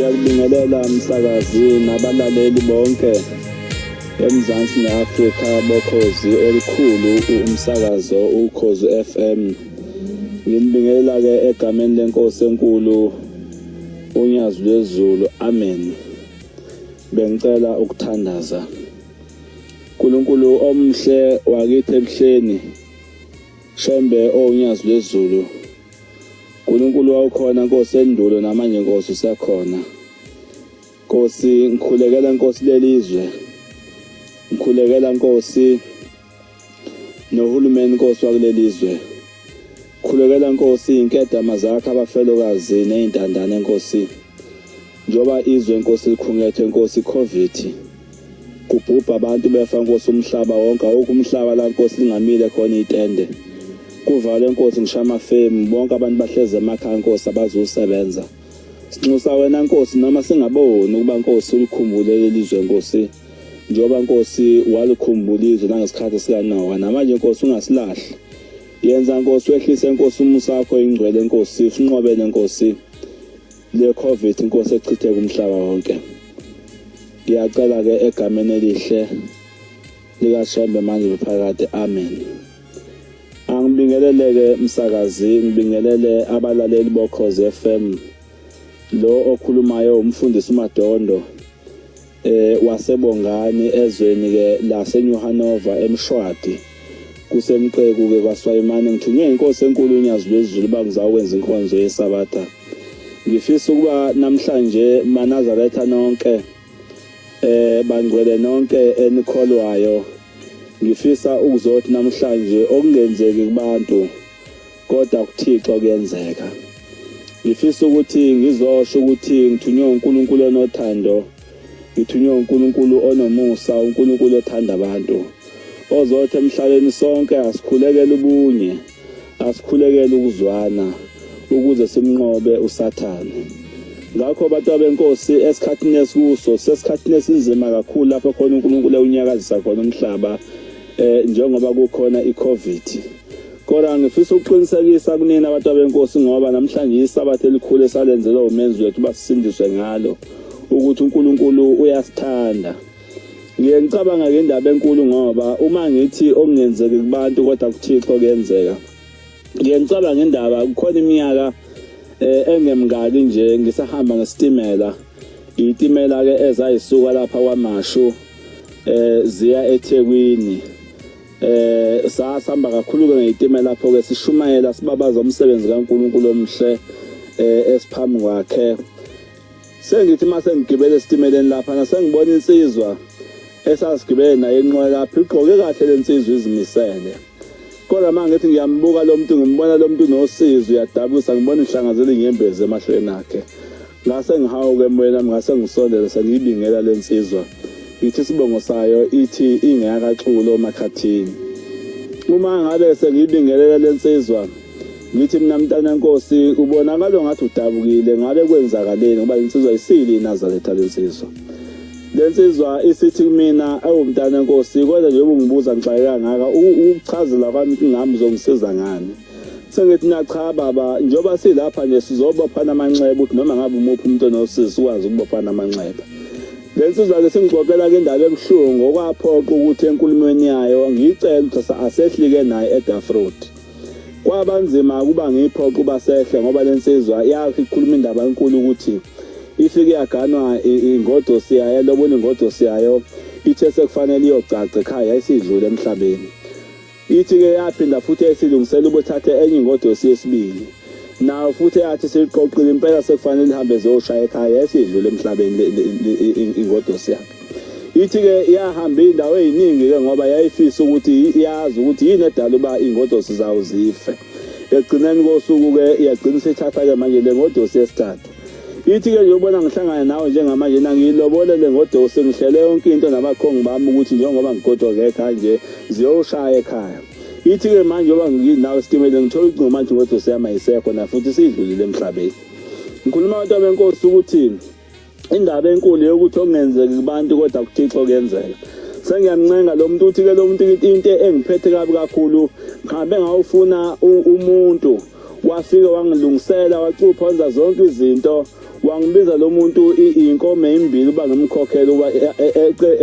Ngiyakubingelela umsakazi nabalaleli bonke eMzansi neAfrika bokhozi olukhulu umsakazo ukhozi FM. Ngilibingelela ke egameni lenkosi enkulu unyazi lwezulu. Amen. Bengicela ukuthandaza. uNkulunkulu omhle wakithi ebuhleni, Shembe onyazi lwezulu. uNkulunkulu wawukhona Nkosi endulo namanje Nkosi usekhona. Nkosi ngikhulekela Nkosi lelizwe. Ngikhulekela Nkosi nohulumeni Nkosi wakulelizwe. Ngikhulekela Nkosi inkedama zakhe abafelokazi nezintandane Nkosi. Njoba izwe Nkosi likhungethe Nkosi COVID. Kubhubha abantu befa Nkosi umhlaba wonke, awukho umhlaba la Nkosi lingamile khona itende. Kuvale Nkosi ngisho amafemu bonke abantu bahleze emakhaya Nkosi abazosebenza. Sinxusa wena Nkosi noma singaboni ukuba Nkosi ulikhumbule lelizwe Nkosi. Njoba Nkosi walikhumbula izwe nangesikhathi sikaNoah, namanje Nkosi ungasilahli. Yenza Nkosi wehlise Nkosi umusa wakho ingcwele Nkosi, usinqobele Nkosi le COVID Nkosi echithe kumhlaba wonke. Ngiyacela ke egameni elihle lika Shembe manje bephakade. Amen. Angibingelele umsakazi, ngibingelele abalaleli bokhozi FM. Lo okhulumayo umfundisi uMadondo wasebongani ezweni ke laseNew Hanover eMshwati kusemqeku ke kwaSwayimane. Ngithunywe inkosi enkulu unyazi lwezulu bangizakwenza inkonzo yeSabatha. Ngifisa ukuba namhlanje manazaretha nonke bangcwele nonke enikholwayo. Ngifisa ukuzothi namhlanje okungenzeki kubantu kodwa kuThixo kuyenzeka. Ngifisa ukuthi ngizosho ukuthi ngithunywe uNkulunkulu onothando, ngithunywe uNkulunkulu onomusa, uNkulunkulu othanda abantu. Ozothi emhlabeni sonke asikhulekele ubunye, asikhulekele ukuzwana ukuze simnqobe uSathane. Ngakho abantu benkosi esikhathini esikuso, sesikhathini esinzima kakhulu lapho khona uNkulunkulu unyakazisa khona umhlaba njengoba kukhona iCovid. Kodwa ngifisa ukuqinisekisa kunina abantu benkosi ngoba namhlanje iSabatha elikhulu esalenzelwa umenzi wethu basindiswe ngalo ukuthi uNkulunkulu uyasithanda. Ngiyacabanga ngendaba enkulu ngoba uma ngithi okungenzeki kubantu kodwa kuThixo kuyenzeka. Ngiyacabanga ngendaba kukhona iminyaka engemngaki nje ngisahamba ngesitimela. Itimela ke ezayisuka lapha kwaMashu ziya eThekwini. Sahamba kakhulu ke ngeyitimela lapho ke sishumayela sibabaza umsebenzi kaNkulunkulu omhle esiphambi kwakhe. Sengithi mase ngigibele esitimeleni lapha nasengibona insizwa esasigibele naye enqola lapha igqoke kahle lensizwa izimisele. Kodwa manje ngithi ngiyambuka lo muntu, ngimbona lo muntu nosizo, uyadabusa, ngibona ihlangazela inyembezi emahlweni akhe. Ngase ngihawuke emoyeni nami, ngase ngisondela sengibingela lensizwa. Ngithi isibongo sayo ithi ingekaxulo emakhathini. Uma ngabe sengibingelela lensizwa ngithi mina mntana wenkosi ubonakala ngathi udabukile, ngabe kwenzakaleni ngoba lensizwa isili iNazaretha lensizwa. Lensizwa isithi kumina awumntana wenkosi kodwa nje ungibuza ngixayeka ngaka ukuchazela kwami ngami uzongisiza ngani. Sengithi cha baba, njoba silapha nje sizobophana amanxeba ukuthi noma ngabe umuphi umuntu onosizo ukwazi ukubophana amanxeba. Lensizwa ke singixoxela ke indaba ebuhlungu okwaphoqa ukuthi enkulumweni yayo ngicela ukuthi asehlike naye eDafrod. Kwabanzima kuba ngiphoqa uba sehle ngoba lensizwa yakhe ikhuluma indaba enkulu ukuthi ifike yaganwa ingodosi yayo, lobona ingodosi yayo ithe sekufanele iyocaca ekhaya yayisidlule emhlabeni. Ithi ke yaphinda futhi esilungisela ubuthathe enye ingodosi yesibili. Nawo futhi yathi siqoqile impela sekufanele ihambe zoshaya ekhaya yayisidlule emhlabeni ingodosi yakhe. Ithi ke yahamba indawo eziningi ke ngoba yayifisa ukuthi iyazi ukuthi yini edala uba ingodosi zawo zife. Egcineni kosuku ke iyagcina sithatha ke manje le ngodosi yesithathu. Ithi ke nje ubona ngihlangana nawe njengamanje nangilobole ngodosi ngihlele yonke into nabakhongi bami ukuthi njengoba ngigodoke ekhaya nje ziyoshaya ekhaya. Ithi ke manje oba nginawo isitimela ngithola ucingo manje ngodosi yami ayisekho na futhi sidlulile emhlabeni. Ngikhuluma abantu benkosi ukuthi indaba enkulu yokuthi okungenzeki kubantu kodwa kuThixo kuyenzeka. Sengiyamncenga lo muntu uthi ke lo muntu into engiphethe kabi kakhulu ngabe ngawufuna umuntu wafika wangilungisela wacupha zonke izinto wangibiza lo muntu inkomo ezimbili uba ngimkhokhela uba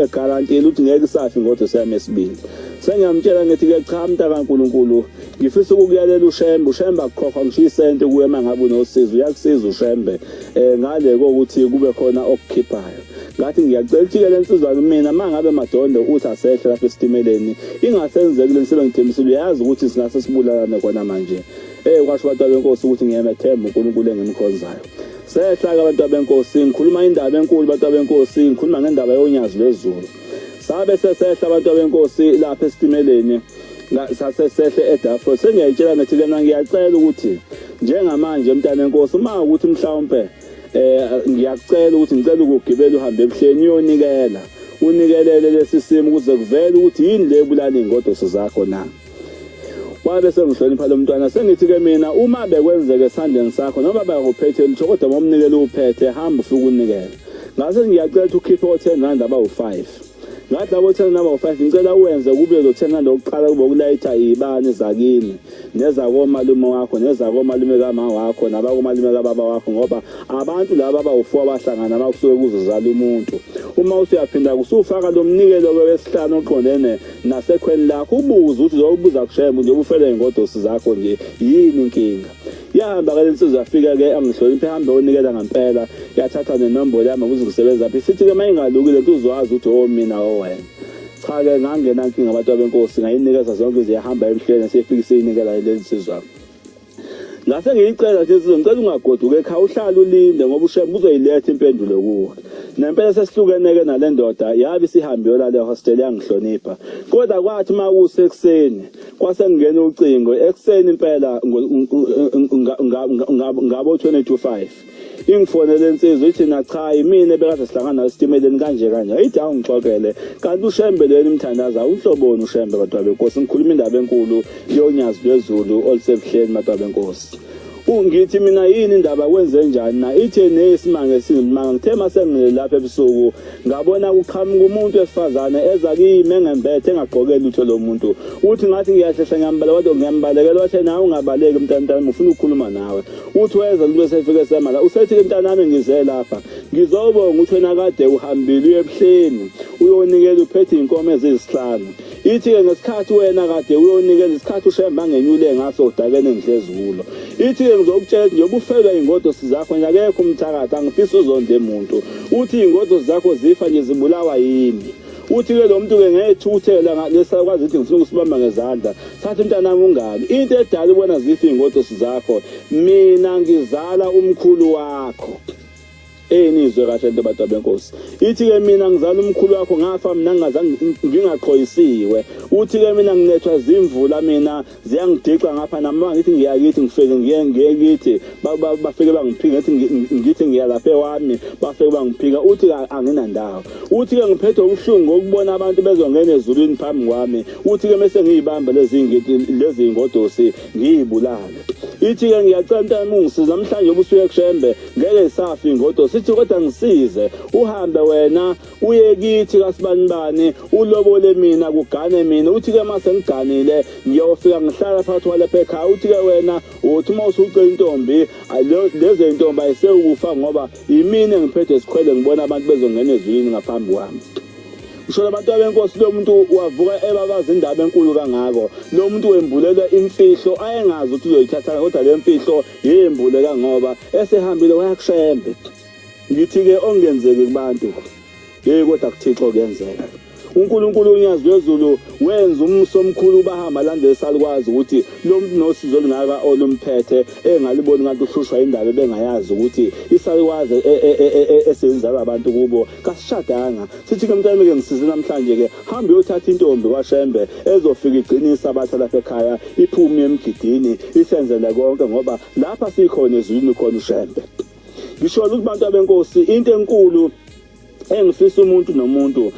egarantile ukuthi ngeke isafi ngodo sami esibili. Sengiyamtshela ngithi ke cha mntaka kaNkulunkulu ngifisa ukukuyalela ushembe akukhokha ngisho isente kuye mangabe unosizo uyakusiza ushembe ngale kokuthi kube khona okukhiphayo. Ngathi ngiyacela ukuthi le nsizwa mina mangabe Madondo uthi asehle lapha esitimeleni ingasenzeki lensibe ngithembisile uyazi ukuthi singase sibulalane khona manje. Kwasho abantu benkosi ukuthi ngiyemethemba uNkulunkulu engimkhonzayo. Sehla abantu benkosi ngikhuluma indaba enkulu abantu benkosi ngikhuluma ngendaba yonyazi lwezulu. Sabe sesehla abantu benkosi lapha esitimeleni sasesehle eDafro sengiyayitshela ngithi ke mina ngiyacela ukuthi njengamanje mntana enkosi uma ukuthi mhlawumbe ngiyacela ukuthi ngicela ukugibela uhambe ebuhleni uyonikela unikelele lesi simo ukuze kuvele ukuthi yini le bulala ingodoso zakho na. Wabe sengihlonipha lo mntwana sengithi ke mina uma bekwenzeke esandleni sakho noma bakuphethe litho kodwa momnikele uphethe hamba ufike unikele. Ngase ngiyacela ukuthi ukhiphe o10 rand abawu5. Ngathi labo 10 number 5 ngicela uwenze kube lo 10 rand oqala kube ukulayitha izibani zakini nezakomalume wakho nezakomalume kama wakho nabakomalume kababa wakho ngoba abantu laba abawu4 abahlangana makusuke kuzozala umuntu. Uma usiyaphinda kusufaka lo mnikelo wesihlanu oqondene nasekhweni lakho ubuza ukuthi uzobuza kushembe nje ubufele ingodosi zakho nje yini inkinga. Yahamba ke lensizwa yafika ke angihloniphe hambe onikela ngempela yathatha nenombolo yami ukuze ngisebenza apha sithi ke mayingalukile into uzowazi ukuthi mina wena. Cha ke ngangena inkinga abantu benkosi ngayinikeza zonke izihamba emhlweni sefika siyinikela lensizwa. Ngase ngiyicela nje ngicela ungagoduke ekhaya uhlala ulinde ngoba ushembe uzoyiletha impendulo kuwe. Nempela sesihlukeneke nalendoda yabe sihambe yolala ehostel yangihlonipha. Kodwa kwathi makusekuseni kwase ngene ucingo ekseni impela ngabo 22:05. Ingifonele insizwa ithi na cha imine bekade sihlangana esitimeleni kanje ithi awungixokele kanti ushembeleni imthandaza uhloboni ushembe batwa benkosi ngikhuluma indaba enkulu yonyazi lwezulu olisebuhleni batwa benkosi. Ungithi mina yini indaba kwenze njani na ithe nesimanga esimanga ngithema sengilapha ebusuku ngabona kuqhamuka umuntu wesifazane eza kimi engembethe engaqokela utho lo muntu uthi ngathi ngiyahlehla ngiyambala wathi ngiyambalekela wathi nawe ungabaleki mntantana ufuna ukukhuluma nawe uthi weza lo sefike semala usethi ke mntanami ngize lapha ngizobonga uthi wena kade uhambile uyebuhleni uyonikela uphethe inkomo ezisihlanu ithi ke ngesikhathi wena kade uyonikela isikhathi ushemba ngenyule ngaso udakene ngihlezulo ithi ke ngizokutshela nje ubufelwa ingodosi zakho nyakekho umthakathi angifisa uzonde umuntu uthi ingodosi zakho zifa nje zibulawa yini uthi ke lo muntu ke ngeyethuthela lesakwazi ukuthi ngifuna ukusibamba ngezandla sathi mntanami ungabi into edala ubona zifa ingodosi zakho mina ngizala umkhulu wakho nizwe kahle into abantu benkosi ithi ke mina ngizala umkhulu wakho ngafa mina ngingaqhoyisiwe uthi ke mina nginethwa zimvula mina ziyangidiqa ngapha nami ngithi ngiyakithi ngifike ngiyekithi bafike bangiphika ngithi ngiyalaphe wami bafike bangiphika uthi anginandawo uthi ke ngiphethe ubuhlungu ukubona abantu bezongena ezulwini phambi kwami uthi ke mase ngiyibamba lezi ingodosi ngiyibulala ithi ke ngiyacela mntana ungisiza namhlanje ubusuye kushembe ngeke isafi ingodosi ithi kodwa ngisize uhambe wena uye kithi kasibanibani ulobole mina kugane mina uthi ke mase ngiganile ngiyofika ngihlala phakathi kwalapha ekhaya uthi ke wena uthi uma usucela intombi lezi intombi ayisekufa ngoba yimini engiphethe isikhwele ngibona abantu bezongena ezulwini ngaphambi kwami. Usho abantu benkosi lo muntu wavuka ebabaza indaba enkulu kangako lo muntu wembulelwa imfihlo ayengazi ukuthi uzoyithatha kodwa le mfihlo yembuleka ngoba esehambile wayakushembe. Ngithi ke ongenzeki kubantu kodwa kuThixo kuyenzeka. uNkulunkulu unyazi lwezulu wenza umso omkhulu bahamba landela salikwazi ukuthi lo muntu nosizo lingaka olumphethe engaliboni ngathi uhlushwa indaba bengayazi ukuthi isalikwazi esenza abantu kubo kasishadanga sithi ke mntwana ke ngisize namhlanje ke hamba uyothatha intombi kwaShembe ezofika igcinisa abatha lapha ekhaya iphume emgidini isenzele konke ngoba lapha sikhona ezulwini khona uShembe. Ngisho ukuthi abantu abenkosi into enkulu engifisa umuntu nomuntu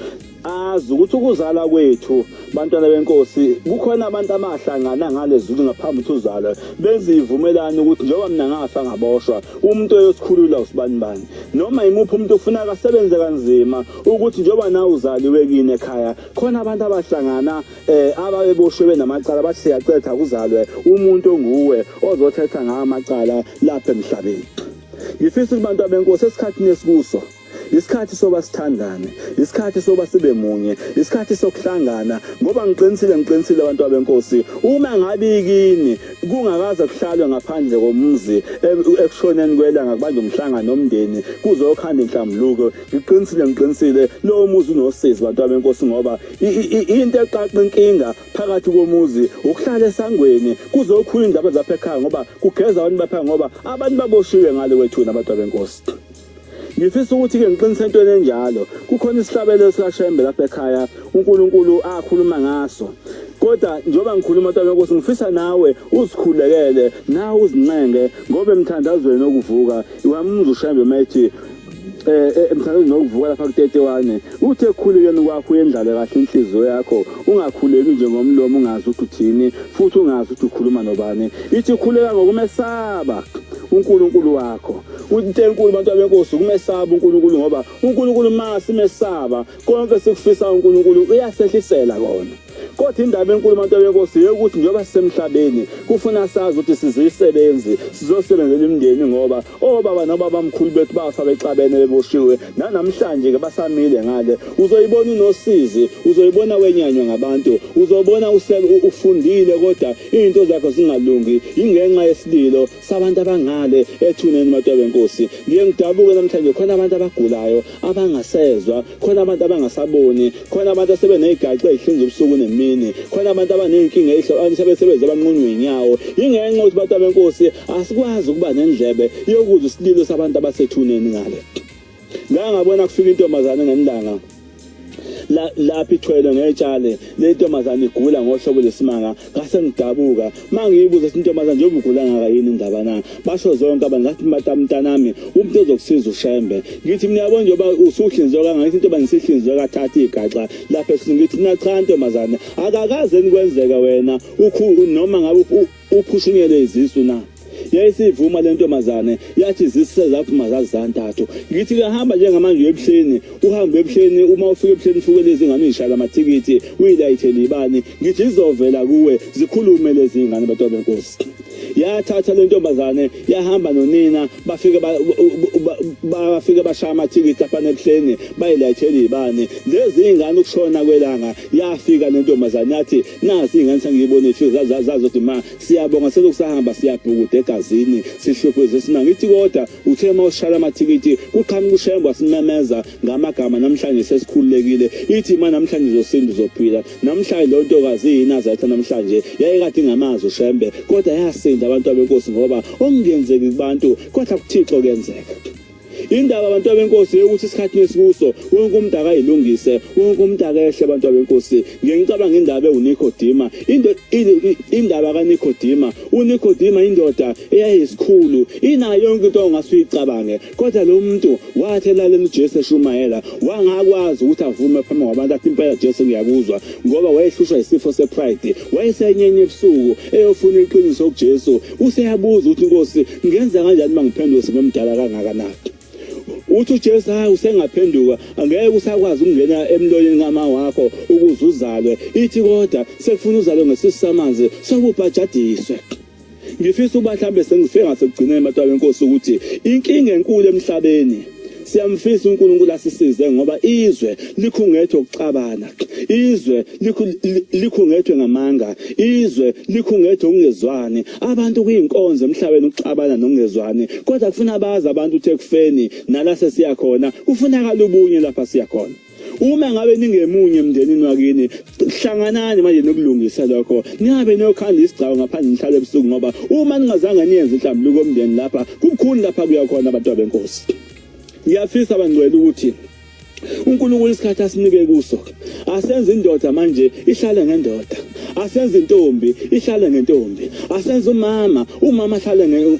azi ukuthi ukuzala kwethu bantwana benkosi kukhona abantu abahlangana ngalezulu ngaphambi ukuthi uzalwe bezivumelana ukuthi njengoba mina ngafa ngaboshwa umuntu oyosikhulula usibanibani noma imuphi umuntu ufuna akasebenze kanzima ukuthi njengoba na uzaliwe kini ekhaya khona abantu abahlangana ababeboshwe benamacala bathi siyacetha kuzalwe umuntu onguwe ozothetha ngamacala lapha emhlabeni. ngifisa kubantu abenkosi esikhathini esikuso isikhathi soba sithandane, isikhathi soba sibe munye, isikhathi sokuhlangana ngoba ngiqinisile abantu abenkosi uma ngabe ikini kungakaze kuhlalwe ngaphandle komuzi ekushoneni kwelanga kubanjwe umhlangano nomndeni kuzokhanda inhlambuluko ngiqinisile lowo muzi unosizi abantu abenkosi ngoba into eqaqa inkinga phakathi komuzi ukuhlala esangweni kuzokhula indaba zapha ekhaya ngoba kugeza abantu bapha ngoba abantu baboshiwe ngale wethu nabantu abenkosi. Ngifisa ukuthi-ke ngiqinise entweni enjalo kukhona isihlabelelo sikaShembe lapha ekhaya uNkulunkulu akhuluma ngaso kodwa njengoba ngikhuluma abantu abenkosi ngifisa nawe uzikhulekele nawe uzincenge ngoba emthandazweni okuvuka iwamuzwa uShembe mayithi emthandazweni okuvuka lapha ku31 uthe khulekeni kwakho uyendlale kahle inhliziyo yakho ungakhuleki nje ngomlomo ungazi ukuthi uthini futhi ungazi ukuthi ukhuluma nobani ithi khuleka ngokumesaba uNkulunkulu wakho uthi enkulu abantu abenkosi ukumesaba uNkulunkulu ngoba uNkulunkulu masimesaba konke sikufisa uNkulunkulu uyasehlisela kona kodwa indaba enkulu abantu abenkosi ukuthi njengoba sisemhlabeni kufuna sazi ukuthi sizisebenzi sizosebenzela imindeni ngoba obaba nobabamkhulu bethu bafa bexabene beboshiwe namhlanje ke basamile ngale uzoyibona unosizi uzoyibona wenyanywa ngabantu uzobona ufundile kodwa izinto zakho zingalungi ingenxa yesililo sabantu abangale ethuneni abantu abenkosi ngiyengidabuke namhlanje khona abantu abagulayo abangasezwa khona abantu abangasaboni khona abantu asebenezigaxa ezihlinza ubusuku nemini khona abantu abanenkinga ezisebenza abanqunwe inyawo ingenxa ukuthi abantu abenkosi asikwazi ukuba nendlebe yokuzwa isililo sabantu abasethuneni ngale ngangabona kufika intombazane ngendanga lapha ithwele ngetshale le ntombazane igula ngohlobo lesimanga ngase ngidabuka mangiyibuza intombazane njengoba ugula ngaka yini indaba na basho zonke abantu ngathi mntanami umuntu ozokusiza uShembe ngithi mina yabona njengoba usuhlinzwa kanga ngithi intombazane sihlinzwa kathatha igaxa lapha singithi na cha ntombazane akakaze nikwenzeka wena noma ngabe uphushunyele izisu na yayisivuma le ntombazane yathi zisise zaphuma zazantathu ngithi ngihamba njengamanje ebuhleni uhamba ebuhleni uma ufika ebuhleni ufuke lezi ngane izishala amathikithi uyilayithele ibani ngithi izovela kuwe zikhulume lezi ngane abantu benkosi yathatha le ntombazane yahamba nonina bafike bashaya amathikithi lapha ebuhleni bayilayithele ibani lezi ngane ukushona kwelanga yafika le ntombazane yathi nazi ingane sengiyibone ifika zazothi ma siyabonga sezokusahamba siyabhukuda egazini sihlupheze sina ngithi kodwa uthe mawushala amathikithi kuqhamuka uShembe wasimemeza ngamagama namhlanje sesikhululekile ithi ma namhlanje uzosinda uzophila namhlanje lo ntokazi iNazaretha namhlanje yayikade ngamazi uShembe kodwa yasinda abantu abenkosi ngoba okungenzeki kubantu kodwa kuThixo kuyenzeka indaba abantu abenkosi ukuthi isikhathi nesikuso wonke umuntu akayilungise wonke umuntu akehle abantu abenkosi ngiyicabanga indaba uNikodima indaba kaNikodima uNikodima indoda eyayisikhulu inayo yonke into ongasuyicabange kodwa lo muntu wathelalela uJesu eshumayela wangakwazi ukuthi avume phambi kwabantu athi impela Jesu ngiyakuzwa ngoba wayehlushwa isifo sepride wayesenyenye ebusuku eyofuna iqiniso kuJesu useyabuza ukuthi Nkosi ngenza kanjani mangiphendule ngomdala kangakanani uthi uJesu usengaphenduka angeke usakwazi ukungena emlonyeni kama wakho ukuze uzalwe ithi kodwa sekufuna uzalwe ngesisi samanzi sokubhajadiswe ngifisa ukuba mhlambe sengifike ngasekugcineni abantu abenkosi ukuthi inkinga enkulu emhlabeni siyamfisa uNkulunkulu asisize ngoba izwe likhungethwe ukucabana izwe likhungethwe ngamanga izwe likhungethwe ukungezwani abantu kuyinkonzo emhlabeni ukucabana nokungezwani kodwa kufuna bazi abantu uthekufeni nala sesiyakhona kufunakala ubunye lapha siyakhona uma ngabe ningemunye emndenini wakini hlanganani manje nokulungisa lokho ningabe nokhanda isigcawu ngaphandle nihlale ebusuku ngoba uma ningazange niyenze inhlambuluko omndeni lapha kukhulu lapha kuyakhona abantu abenkosi ngiyafisa abangcwele ukuthi uNkulunkulu isikhathi asinike kuso asenze indoda manje ihlale ngendoda asenze intombi ihlale ngentombi asenze umama ahlale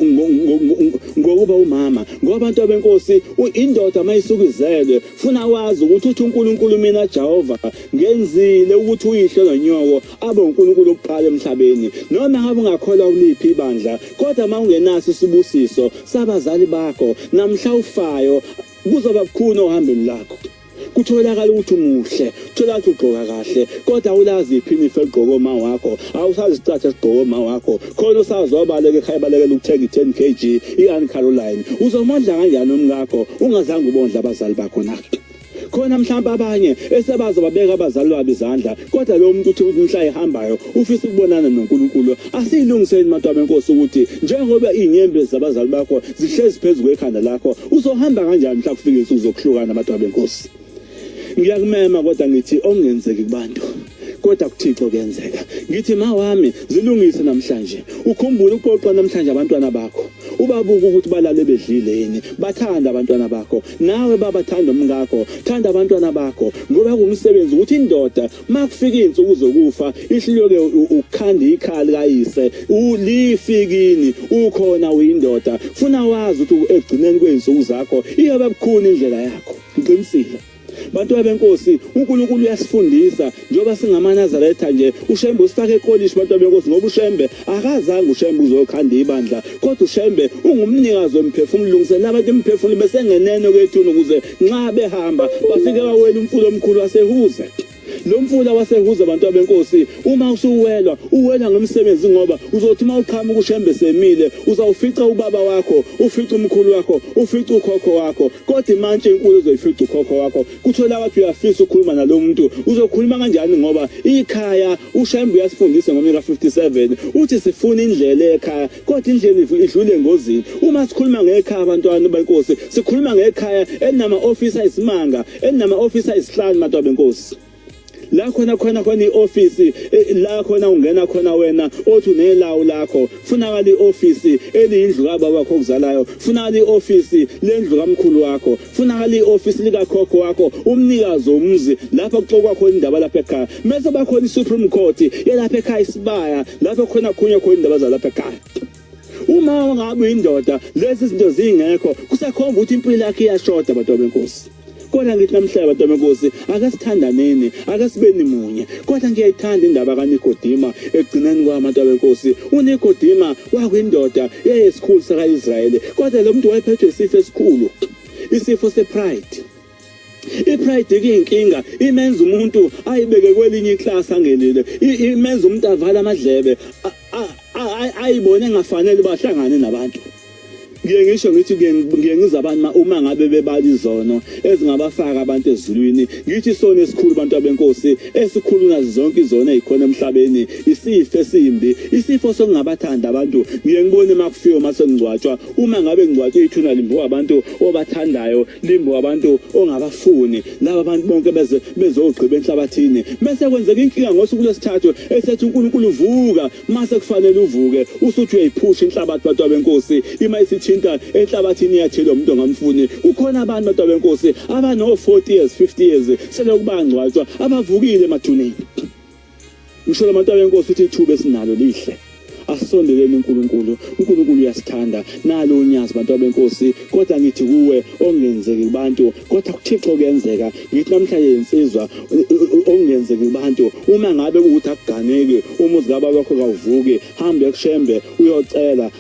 ngokuba umama ngoba abantu abenkosi indoda mayisuka izelwe funa wazi ukuthi uNkulunkulu mina Jehova ngenzile ukuthi uyihle nonyoko abe uNkulunkulu oqala emhlabeni noma ngabe ungakholwa kuliphi ibandla kodwa mawungenaso isibusiso sabazali bakho namhla ufayo kuzoba kukhona ohambeni lakho kutholakala ukuthi umuhle, kutholakala ukuthi ugqoka kahle, kodwa ulazi iphini igqoko ma wakho, awusazi isicatha sigqoko ma wakho, khona usazobaleka ekhaya balekela ukuthenga i10 kg i-Ann Caroline, uzomondla kanjani umngakho ungazange ubondla abazali bakho na? Khona mhlawumbe abanye esebazo babeka abazali babo izandla, kodwa lo muntu uthi umhla ehambayo ufisa ukubonana noNkulunkulu. Asiyilungiseni mantwana benkosi ukuthi njengoba inyembe zabazali bakho zihlezi phezulu ekhanda lakho, uzohamba kanjani mhla kufika insuku zokuhlukana mantwana benkosi? Ngiyakumema kodwa ngithi okungenzeki kubantu kodwa kuThixo kuyenzeka. Ngithi ma wami zilungise namhlanje, ukhumbule uqoqa namhlanje abantwana bakho, ubabuka ukuthi balale bedlile yini, bathanda abantwana bakho, nawe babathanda umngakho, thanda abantwana bakho, ngoba kungumsebenzi ukuthi indoda makufika insuku zokufa ihliyoke ukhanda ikhali kayise, ulifikini ukhona uyindoda, funa wazi ukuthi egcineni kweinsuku zakho iyoba bukhuni indlela yakho. Ngiqinisile bantu benkosi, uNkulunkulu uyasifundisa njengoba singamaNazaretha nje, uShembe usifake ekolishi bantu benkosi, ngoba uShembe akazange uShembe uzokhanda ibandla, kodwa uShembe ungumnikazi wemphefumulo, ulungisela abantu imphefumulo besengenene kwethuna ukuze nxa behamba bafike bawela umfula omkhulu waseHuze. Lo mfula waseHuze bantu benkosi, uma usuwelwa uwela ngomsebenzi, ngoba uzothi uma uqhamuka uShembe semile uzawufica ubaba wakho, ufica umkhulu wakho, ufica ukhokho wakho, kodwa manje inkulu uzoyifica ukhokho wakho. Kuthola wathi uyafisa ukukhuluma nalo muntu, uzokhuluma kanjani? Ngoba ikhaya uShembe uyasifundisa ngomnyaka 57 uthi sifuna indlela ekhaya, kodwa indlela idlule engozini. Uma sikhuluma ngekhaya abantwana benkosi, sikhuluma ngekhaya enama officer isimanga, enama officer isihlanu bantu benkosi. La khona ioffice la khona ungena khona wena othi unelawu lakho, funakala ioffice eliyindlu kababa wakho okuzalayo, funakala ioffice lendlu kamkhulu wakho, funakala ioffice likakhokho wakho, umnikazi womuzi lapha kuxoxa khona indaba lapha ekhaya. Mase bakhona iSupreme Court yelapha ekhaya isibaya lapha khona khunye khona indaba zalapha ekhaya. Uma ngabe indoda lezi zinto zingekho, kusakhomba ukuthi impilo yakhe iyashoda abantu benkosi. Kodwa ngithi namhlanje abantu benkosi, akasithandaneni, akasibeni munye. Kodwa ngiyayithanda indaba kaNikodima egcineni kwabantu benkosi. uNikodima wakwindoda eyesikhulu sakaIsrayeli, kodwa lo muntu wayephethwe isifo esikhulu, isifo sepride. Ipride kuyinkinga, imenza umuntu ayibeke kwelinye iclass angelile, imenza umuntu avala amadlebe, ayibone engafanele bahlangane nabantu. Ngiye ngisho ngithi ngiye ngizabana uma ngabe bebali izono ezingabafaka abantu ezulwini, ngithi sona esikhulu abantu benkosi esikhulu nazo zonke izono ezikhona emhlabeni, isifo esimbi, isifo sokungabathanda abantu. Ngiye ngibone makufika masengcwatshwa, uma ngabe ngcwatshwa ithuna limbo abantu obathandayo, limbo abantu ongabafuni, laba abantu bonke bezogqiba enhlabathini. Bese kwenzeka inkinga ngosuku lwesithathu esethi uNkulunkulu uvuka, mase kufanele uvuke usuthi uyayiphusha inhlabathi abantu benkosi, ima isithi enhlabathini yathela umuntu ongamfuni. Ukhona abantu bantu benkosi abano 40 years 50 years selokubangcwatshwa abavukile emathuneni. Ngisho abantu benkosi uthi ithuba esinalo lihle, asondeleni uNkulunkulu. uNkulunkulu uyasithanda nalo unyazi bantu benkosi, kodwa ngithi kuwe ongenzeki kubantu kodwa kuThixo kuyenzeka. Ngithi namhlanje insizwa ongenzeki kubantu, uma ngabe ukuthi akuganeke umuzi kababa wakho kawuvuke, hambe kuShembe uyocela,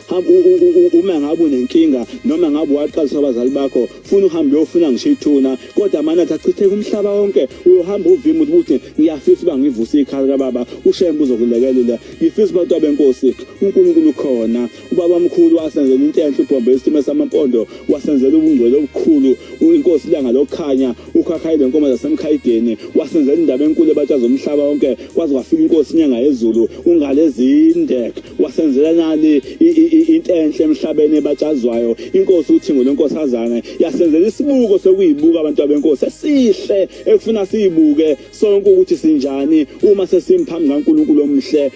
uma ngabe unenkinga noma ngabe waqalisa abazali bakho funa uhambe uyofuna ngishithuna, kodwa mana thachithe umhlaba wonke uyohamba uvima ukuthi ngiyafisa uba ngivusa ikhaya kababa, uShembe uzokulekelela. Ngifisa bantu benkosi uNkulunkulu khona, ubaba omkhulu wasenzela into enhle, ubhombe isitime samampondo wasenzela ubungcwele obukhulu, inkosi langa lokukhanya ukhakhayile lenkomo zasemkhayideni, wasenzela indaba enkulu ebatshaza umhlaba wonke, kwaze kwafika inkosi inyanga yezulu ungalezinde, wasenzela nali into enhle emhlabeni ebatshazwayo. Inkosi uThingo lenkosazana yasenzela isibuko sokuyibuka abantu benkosi esihle ekufuna siyibuke sonke ukuthi sinjani uma sesimphambi kaNkulunkulu omhle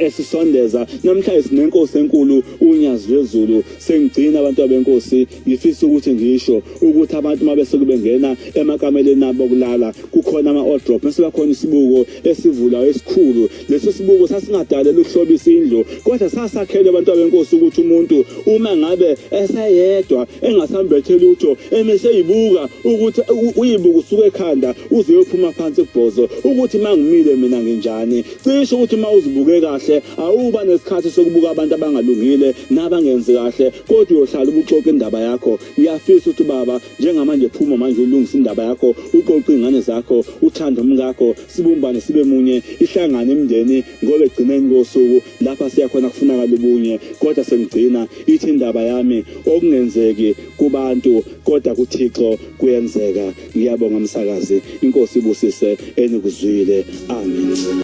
esisondeza. Namhlanje sinenkosi enkulu, unyazi lwezulu. Sengigcina abantu benkosi, ngifisa ukuthi ngisho ukuthi abantu mabesuke bengena emakameleni abo kulala kukhona ama-wardrobe, bese bakhona isibuko esivulayo esikhulu. Leso sibuko sasingadalelwa ukuhlobisa indlu, kodwa sasakhele abantu benkosi ukuthi umuntu uma ngabe esayedwa engasambetheli utho emeseyibuka ukuthi uyibuka usuke ekhanda uze uyophuma phansi kubhozo ukuthi mangimile mina nginjani. Cishe ukuthi uma uzibuke kahle awuba nesikhathi sokubuka abantu abangalungile nabangenzi kahle kodwa uyohlala ubuxoxa indaba yakho. Ngiyafisa ukuthi baba njengamanje phuma manje ulungisa indaba yakho, uqoqa ingane zakho, uthanda umkakho, sibumbane sibe munye, ihlangane imndeni ngoba egcineni kosuku lapha siyakhona kufunakala ubunye. Kodwa sengigcina ithi indaba yami okungenzeki kubantu kodwa kuThixo kuyenzeka. Ngiyabonga msakazi, inkosi ibusise enikuzwile. Amen.